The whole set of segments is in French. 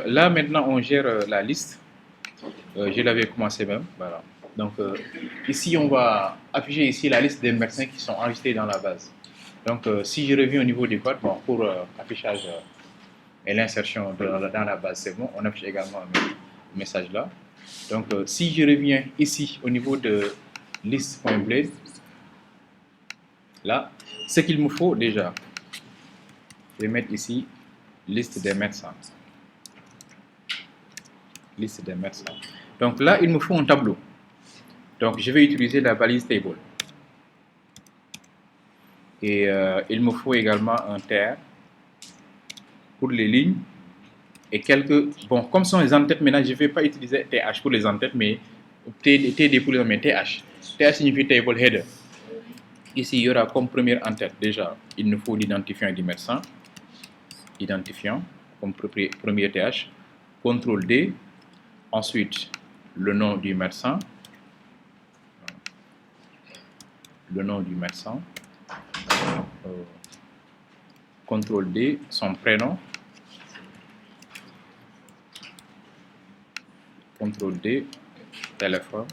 Là, maintenant, on gère la liste. Je l'avais commencé même. Voilà. Donc, ici, on va afficher ici la liste des médecins qui sont enregistrés dans la base. Donc, si je reviens au niveau du code, bon, pour affichage et l'insertion dans la base, c'est bon. On affiche également un message là. Donc, si je reviens ici au niveau de list.blade, là, ce qu'il me faut déjà, je vais mettre ici liste des médecins. Liste des médecins. Donc là, il me faut un tableau. Donc, je vais utiliser la balise table. Et il me faut également un TR pour les lignes et quelques... Bon, comme ce sont les entêtes, maintenant, je ne vais pas utiliser TH pour les entêtes, mais TD pour les mais TH. TH signifie table header. Ici, il y aura comme première en-tête, déjà, il nous faut l'identifiant du médecin. Identifiant, comme premier TH. CTRL D. Ensuite, le nom du médecin. Le nom du médecin. CTRL D, son prénom. CTRL D, téléphone.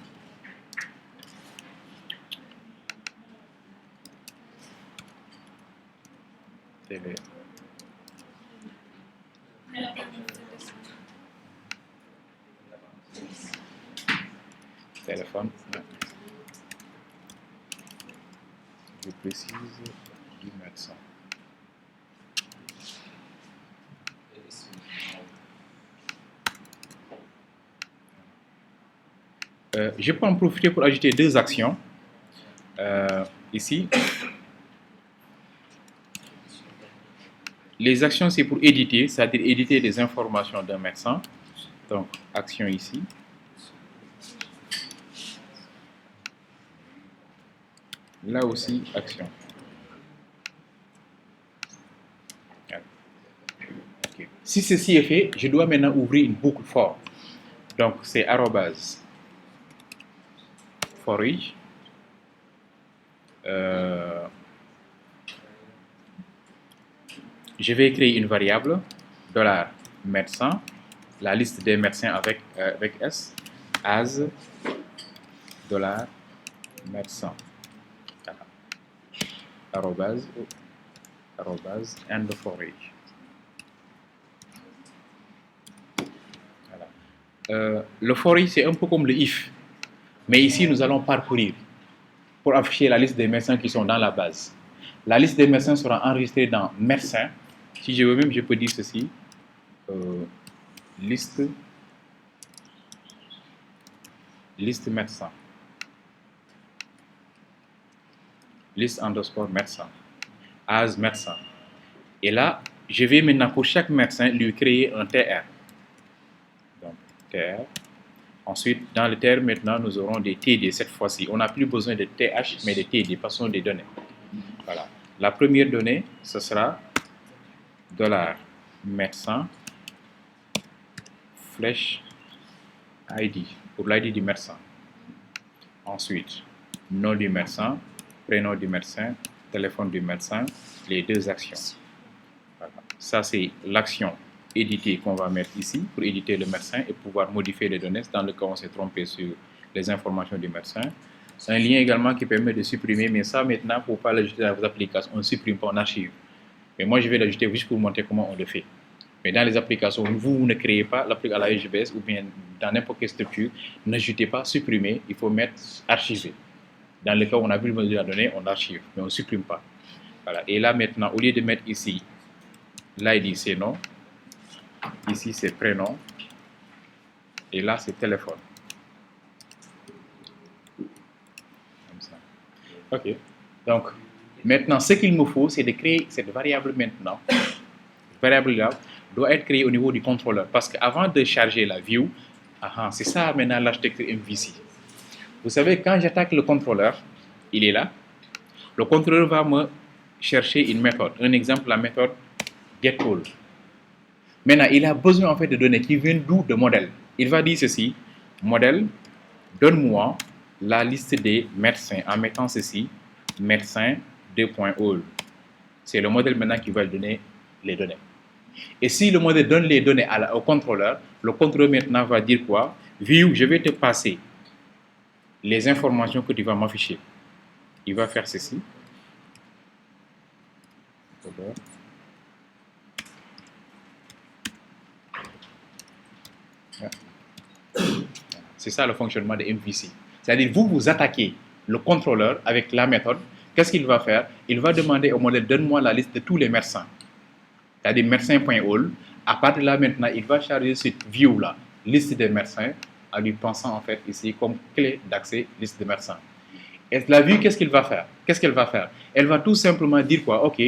Téléphone. Je précise du médecin. Je peux en profiter pour ajouter deux actions. Ici. Les actions, c'est pour éditer, c'est-à-dire éditer les informations d'un médecin. Donc, action ici. Là aussi, action. Okay. Si ceci est fait, je dois maintenant ouvrir une boucle for. Donc, c'est arrobase for each. Je vais créer une variable $médecin, la liste des médecins avec S, as $médecin. Arrobase and for each. Voilà. Le for each, c'est un peu comme le if. Mais ici, nous allons parcourir pour afficher la liste des médecins qui sont dans la base. La liste des médecins sera enregistrée dans médecins. Si je veux même, je peux dire ceci. Liste médecin. Liste underscore médecin. As médecin. Et là, je vais maintenant pour chaque médecin lui créer un TR. Donc, TR. Ensuite, dans le TR, maintenant, nous aurons des TD cette fois-ci. On n'a plus besoin de TH, mais de TD, passons des données. Voilà. La première donnée, ce sera $médecin flèche ID, pour l'ID du médecin. Ensuite, nom du médecin, prénom du médecin, téléphone du médecin, les deux actions. Voilà. Ça, c'est l'action éditer qu'on va mettre ici pour éditer le médecin et pouvoir modifier les données dans le cas où on s'est trompé sur les informations du médecin. C'est un lien également qui permet de supprimer, mais ça maintenant, pour ne pas l'ajouter dans vos applications, on ne supprime pas, on archive. Mais moi, je vais l'ajouter juste pour montrer comment on le fait. Mais dans les applications, vous ne créez pas l'application à la HBS ou bien dans n'importe quelle structure, n'ajoutez pas supprimer, il faut mettre archiver. Dans le cas où on a besoin de la donnée, on archive, mais on ne supprime pas. Voilà. Et là maintenant, au lieu de mettre ici l'ID, c'est nom, ici c'est prénom, et là c'est téléphone. Comme ça. Ok. Donc, maintenant, ce qu'il me faut, c'est de créer cette variable maintenant. Cette variable-là doit être créée au niveau du contrôleur. Parce qu'avant de charger la view, c'est ça maintenant l'architecture MVC. Vous savez, quand j'attaque le contrôleur, il est là. Le contrôleur va me chercher une méthode. Un exemple, la méthode getAll. Maintenant, il a besoin en fait de données qui viennent d'où? De modèle. Il va dire ceci, modèle, donne-moi la liste des médecins en mettant ceci, médecin 2.all. C'est le modèle maintenant qui va donner les données. Et si le modèle donne les données au contrôleur, le contrôleur maintenant va dire quoi? View, je vais te passer les informations que tu vas m'afficher. Il va faire ceci. C'est ça le fonctionnement de MVC. C'est-à-dire, vous attaquez le contrôleur avec la méthode. Qu'est-ce qu'il va faire? Il va demander au modèle, donne-moi la liste de tous les médecins. C'est-à-dire médecin.all. À partir de là, maintenant, il va charger cette view-là, liste des médecins, en lui pensant en fait ici comme clé d'accès, liste des médecins. Et la vue, qu'est-ce qu'il va faire? Qu'est-ce qu'elle va faire? Elle va tout simplement dire quoi? Ok,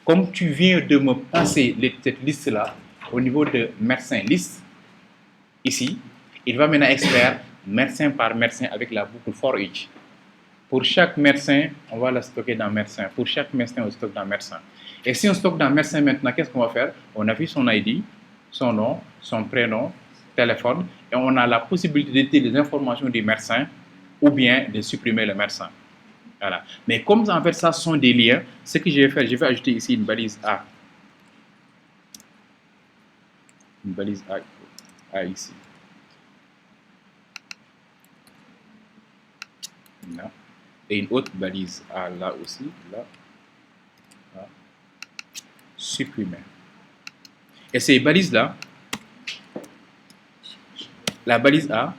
comme tu viens de me passer cette liste-là, au niveau de médecin liste, ici, il va maintenant extraire médecin par médecin avec la boucle for each. Pour chaque médecin, on va la stocker dans médecin. Pour chaque médecin, on stocke dans médecin. Et si on stocke dans médecin maintenant, qu'est-ce qu'on va faire? On affiche son ID, son nom, son prénom, téléphone, et on a la possibilité d'éditer les informations du médecin ou bien de supprimer le médecin. Voilà. Mais comme en fait ça sont des liens, ce que je vais faire, je vais ajouter ici une balise A. Une balise A ici. Là. Et une autre balise A là aussi, là. Supprimer. Et ces balises-là, la balise A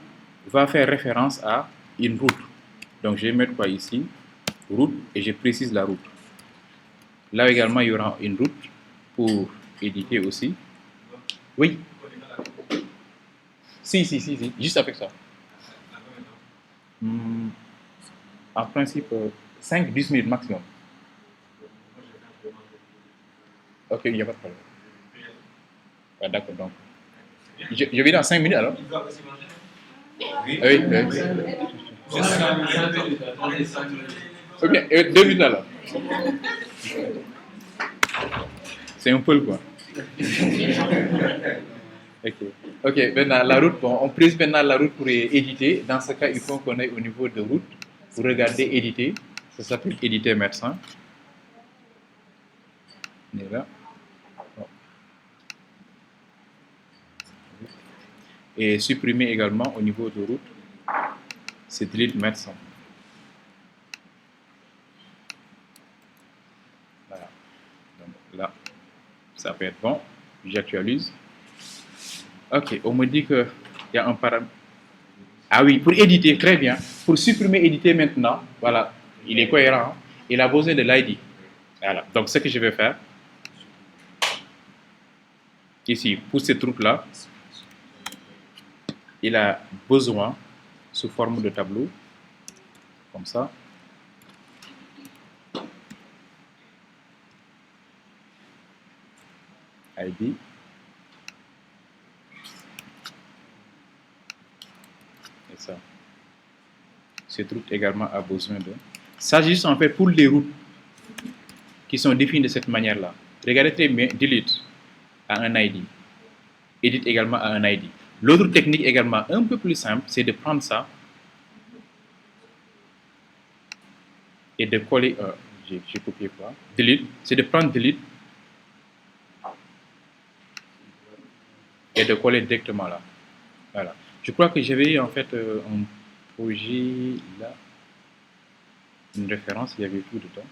va faire référence à une route. Donc je vais mettre quoi ici? Route, et je précise la route. Là également, il y aura une route pour éditer aussi. Oui. Si, juste avec ça. En principe, 5-10 minutes maximum. Ok, il n'y a pas de problème. Ah, d'accord, donc. Je vais dans 5 minutes alors. Oui, oui. Ok, 2 minutes alors. C'est un peu quoi. Ok, maintenant la route, bon, on prise maintenant la route pour éditer. Dans ce cas, il faut qu'on aille au niveau de route pour regarder éditer. Ça s'appelle éditer médecin. Et là. Bon. Et supprimer également au niveau de route, c'est delete médecin. Voilà. Donc là, ça peut être bon. J'actualise. Ok, on me dit qu'il y a un paramètre. Ah oui, pour éditer, très bien. Pour supprimer, éditer maintenant, voilà, il est cohérent. Il a besoin de l'ID. Voilà, donc ce que je vais faire, ici, pour cette route-là, il a besoin, sous forme de tableau, comme ça. ID. Et ça. Cette route également a besoin de... Ça, juste en fait pour les routes qui sont définies de cette manière-là. Regardez très bien, delete à un ID. Edit également à un ID. L'autre technique également un peu plus simple, c'est de prendre ça et de coller... j'ai copié quoi? Delete. C'est de prendre delete et de coller directement là. Voilà. Je crois que j'avais en fait un projet là, une référence, il y avait tout dedans.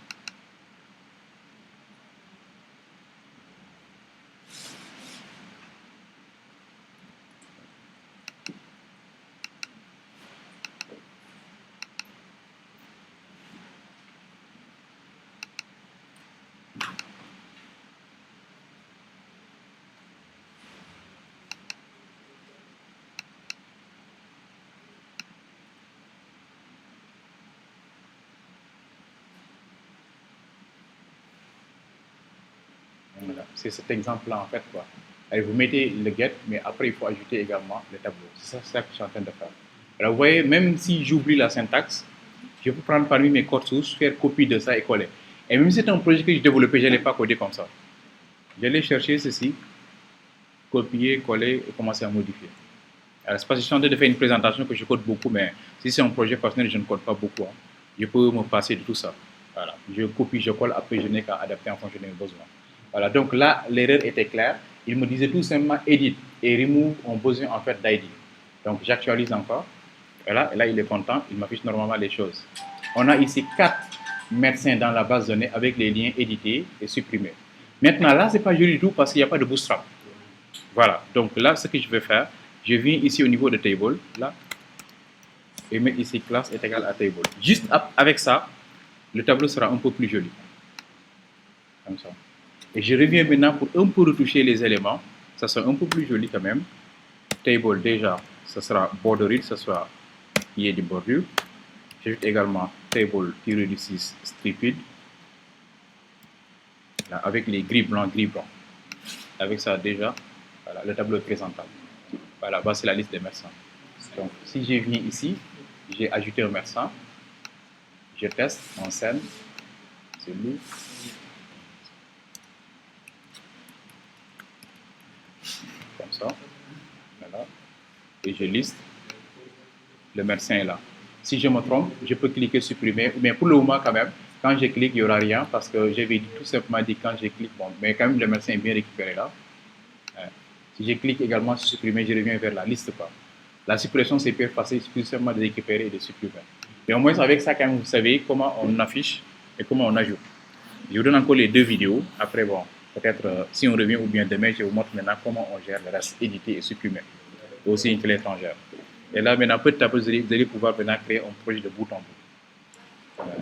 Voilà. C'est cet exemple-là en fait quoi. Allez, vous mettez le get, mais après il faut ajouter également le tableau. C'est ça que je suis en train de faire. Alors vous voyez, même si j'oublie la syntaxe, je peux prendre parmi mes codes sources, faire copie de ça et coller. Et même si c'est un projet que je développais, je ne l'ai pas codé comme ça. J'allais chercher ceci, copier, coller et commencer à modifier. Alors, c'est parce que je suis en train de faire une présentation que je code beaucoup, mais si c'est un projet personnel, je ne code pas beaucoup. Hein. Je peux me passer de tout ça. Voilà. Je copie, je colle, après je n'ai qu'à adapter en fonction de mes besoins. Voilà, donc là, l'erreur était claire. il me disait tout simplement edit et remove ont besoin en fait d'ID. Donc j'actualise encore. Et là, il est content, il m'affiche normalement les choses. On a ici 4 médecins dans la base de données avec les liens édités et supprimés. Maintenant, là, c'est pas joli du tout parce qu'il n'y a pas de bootstrap. Voilà, donc là, ce que je vais faire, je viens ici au niveau de table, là, et mettre ici classe est égal à table. Juste avec ça, le tableau sera un peu plus joli. Comme ça. Et je reviens maintenant pour un peu retoucher les éléments. Ça sera un peu plus joli quand même. Table, déjà, ça sera bordered, ça sera qui est du bordure. J'ajoute également table-6 striped. Là, avec les gris blancs, gris blancs. Avec ça, déjà, voilà, le tableau est présentable. Voilà, voici la liste des médecins. Donc, si je viens ici, j'ai ajouté un médecin. Je teste en scène. C'est lui. Comme ça. Voilà. Et je liste. Le médecin est là. Si je me trompe, je peux cliquer supprimer. Mais pour le moment, quand même, quand je clique, il n'y aura rien parce que j'avais tout simplement dit quand je clique, bon, mais quand même, le médecin est bien récupéré là. Si je clique également sur supprimer, je reviens vers la liste. Quoi. La suppression, c'est plus facile, il suffit seulement de récupérer et de supprimer. Mais au moins, avec ça, quand même, vous savez comment on affiche et comment on ajoute. Je vous donne encore les 2 vidéos. Après, bon, peut-être si on revient ou bien demain, je vous montre maintenant comment on gère le reste, éditer et supprimer. Et aussi une clé étrangère. Et là, maintenant, petit à petit, vous allez pouvoir maintenant créer un projet de bout en bout. Voilà.